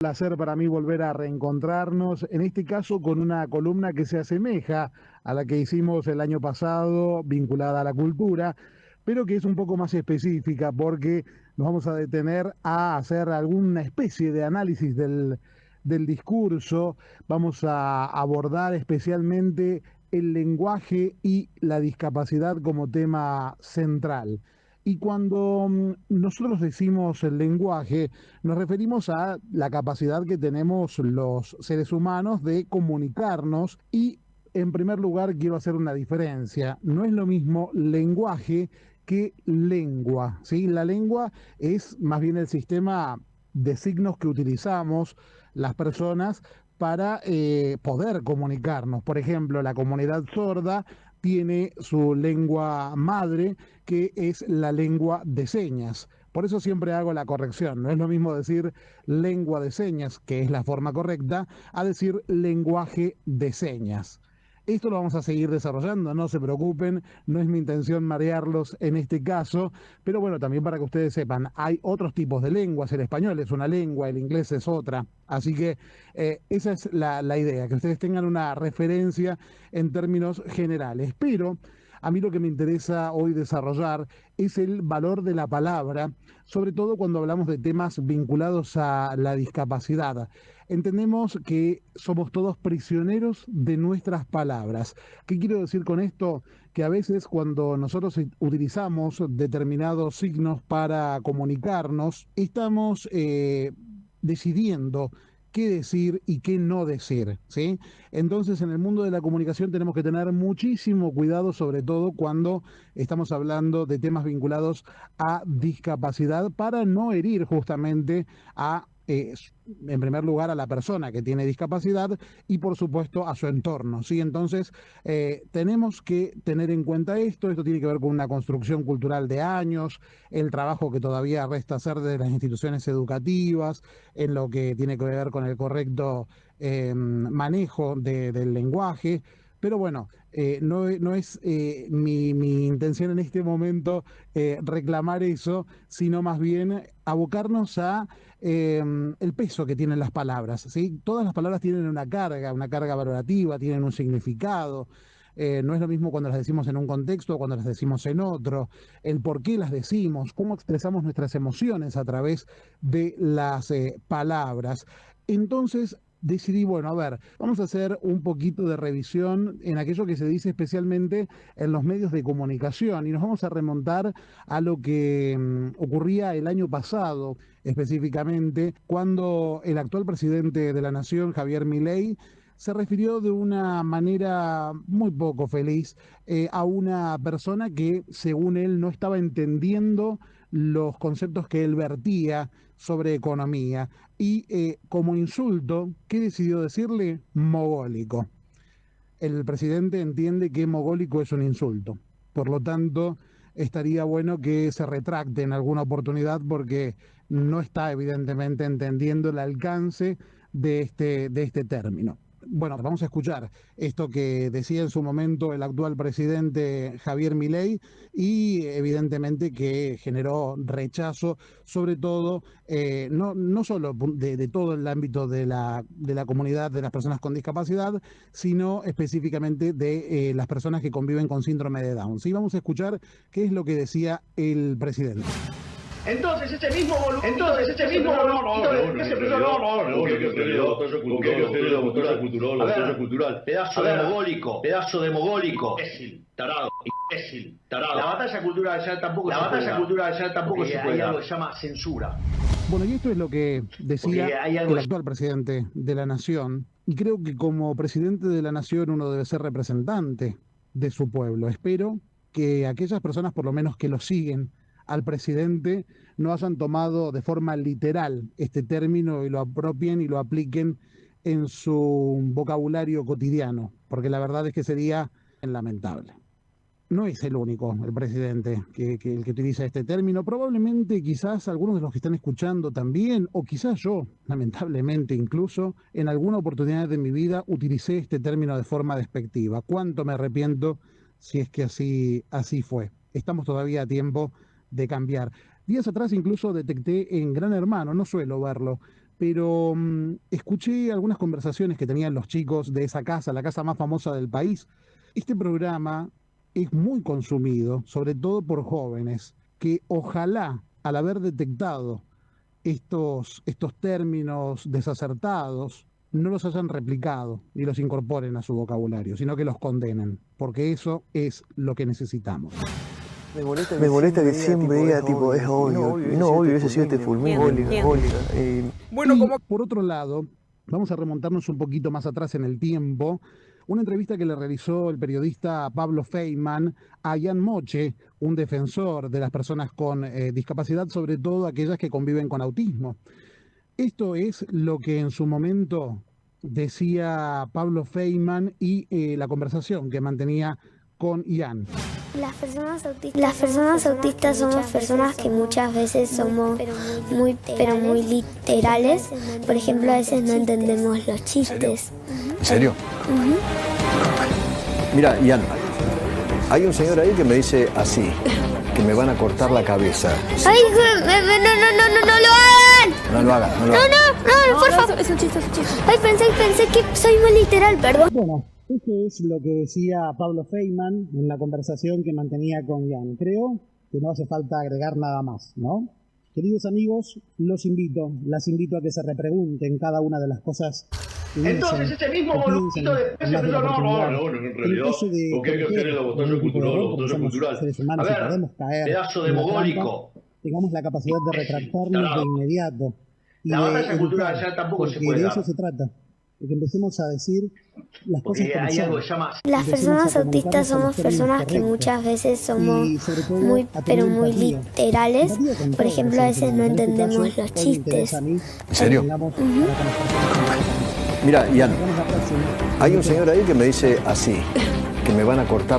Placer para mí volver a reencontrarnos, en este caso con una columna que se asemeja a la que hicimos el año pasado, vinculada a la cultura, pero que es un poco más específica porque nos vamos a detener a hacer alguna especie de análisis del discurso, vamos a abordar especialmente el lenguaje y la discapacidad como tema central. Y cuando nosotros decimos el lenguaje, nos referimos a la capacidad que tenemos los seres humanos de comunicarnos y, en primer lugar, quiero hacer una diferencia. No es lo mismo lenguaje que lengua, ¿sí? La lengua es más bien el sistema de signos que utilizamos las personas para poder comunicarnos. Por ejemplo, la comunidad sorda tiene su lengua madre, que es la lengua de señas. Por eso siempre hago la corrección. No es lo mismo decir lengua de señas, que es la forma correcta, a decir lenguaje de señas. Esto lo vamos a seguir desarrollando, no se preocupen, no es mi intención marearlos en este caso, pero bueno, también para que ustedes sepan, hay otros tipos de lenguas, el español es una lengua, el inglés es otra, así que esa es la idea, que ustedes tengan una referencia en términos generales, pero a mí lo que me interesa hoy desarrollar es el valor de la palabra, sobre todo cuando hablamos de temas vinculados a la discapacidad. Entendemos que somos todos prisioneros de nuestras palabras. ¿Qué quiero decir con esto? Que a veces cuando nosotros utilizamos determinados signos para comunicarnos, estamos decidiendo qué decir y qué no decir, ¿sí? Entonces, en el mundo de la comunicación tenemos que tener muchísimo cuidado, sobre todo cuando estamos hablando de temas vinculados a discapacidad, para no herir justamente a en primer lugar a la persona que tiene discapacidad y por supuesto a su entorno, ¿sí? Entonces tenemos que tener en cuenta esto tiene que ver con una construcción cultural de años, el trabajo que todavía resta hacer de las instituciones educativas, en lo que tiene que ver con el correcto manejo del lenguaje. Pero bueno, no es mi intención en este momento reclamar eso, sino más bien abocarnos a el peso que tienen las palabras, ¿sí? Todas las palabras tienen una carga valorativa, tienen un significado. No es lo mismo cuando las decimos en un contexto o cuando las decimos en otro, el por qué las decimos, cómo expresamos nuestras emociones a través de las palabras. Entonces decidí, bueno, a ver, vamos a hacer un poquito de revisión en aquello que se dice especialmente en los medios de comunicación y nos vamos a remontar a lo que ocurría el año pasado, específicamente, cuando el actual presidente de la Nación, Javier Milei, se refirió de una manera muy poco feliz a una persona que, según él, no estaba entendiendo los conceptos que él vertía sobre economía. Y como insulto, ¿qué decidió decirle? Mogólico. El presidente entiende que mogólico es un insulto. Por lo tanto, estaría bueno que se retracte en alguna oportunidad porque no está evidentemente entendiendo el alcance de este término. Bueno, vamos a escuchar esto que decía en su momento el actual presidente Javier Milei y evidentemente que generó rechazo, sobre todo, no solo de todo el ámbito de la comunidad de las personas con discapacidad, sino específicamente de las personas que conviven con síndrome de Down. Sí, vamos a escuchar qué es lo que decía el presidente. Entonces ese mismo volumen que se puso no, que usted la batalla cultural, pedazo de mogólico, imbécil, tarado. La batalla cultural ya tampoco se puede. hay algo que se llama censura. Bueno, y esto es lo que decía el actual presidente de la Nación, y creo que como presidente de la Nación uno debe ser representante de su pueblo. Espero que aquellas personas, por lo menos que lo siguen al presidente, no hayan tomado de forma literal este término y lo apropien y lo apliquen en su vocabulario cotidiano, porque la verdad es que sería lamentable. No es el único, el presidente, el que utiliza este término. Probablemente, quizás algunos de los que están escuchando también, o quizás yo, lamentablemente incluso, en alguna oportunidad de mi vida utilicé este término de forma despectiva. ¿Cuánto me arrepiento si es que así fue? Estamos todavía a tiempo de cambiar. Días atrás incluso detecté en Gran Hermano, no suelo verlo, pero escuché algunas conversaciones que tenían los chicos de esa casa, la casa más famosa del país. Este programa es muy consumido, sobre todo por jóvenes, que ojalá, al haber detectado estos términos desacertados, no los hayan replicado y los incorporen a su vocabulario, sino que los condenen, porque eso es lo que necesitamos. Me molesta que siempre diga, tipo, es obvio. No, obvio, hubiese sido este fulmíneo. Bueno, por otro lado, vamos a remontarnos un poquito más atrás en el tiempo. Una entrevista que le realizó el periodista Pablo Feynman a Ian Moche, un defensor de las personas con discapacidad, sobre todo aquellas que conviven con autismo. Esto es lo que en su momento decía Pablo Feynman y la conversación que mantenía con Ian. Las personas autistas somos personas que muchas veces somos muy literales. Por ejemplo, a veces no entendemos los chistes. ¿En serio? Mira, Ian, hay un señor ahí que me dice así, que me van a cortar la cabeza. ¡Ay, no lo hagan! No lo hagan, no lo hagan. No, por favor. Es un chiste. Ay, pensé que soy muy literal, perdón. Bueno, eso es lo que decía Pablo Feynman en la conversación que mantenía con Ian. Creo que no hace falta agregar nada más, ¿no? Queridos amigos, las invito a que se repregunten cada una de las cosas. Entonces ese mismo boludito después se empezó, en realidad, porque hay que hacer la batalla cultural, A ver, pedazo de mogólico. Tengamos la capacidad de retractarnos de inmediato. La batalla cultural ya tampoco se puede de dar. eso se trata. De que empecemos a decir las cosas Porque hay algo que se llama... Las personas autistas somos personas que muchas veces somos muy literales. Por ejemplo, a veces no entendemos los chistes. ¿En serio? Mira, Ian, hay un señor ahí que me dice así, que me van a cortar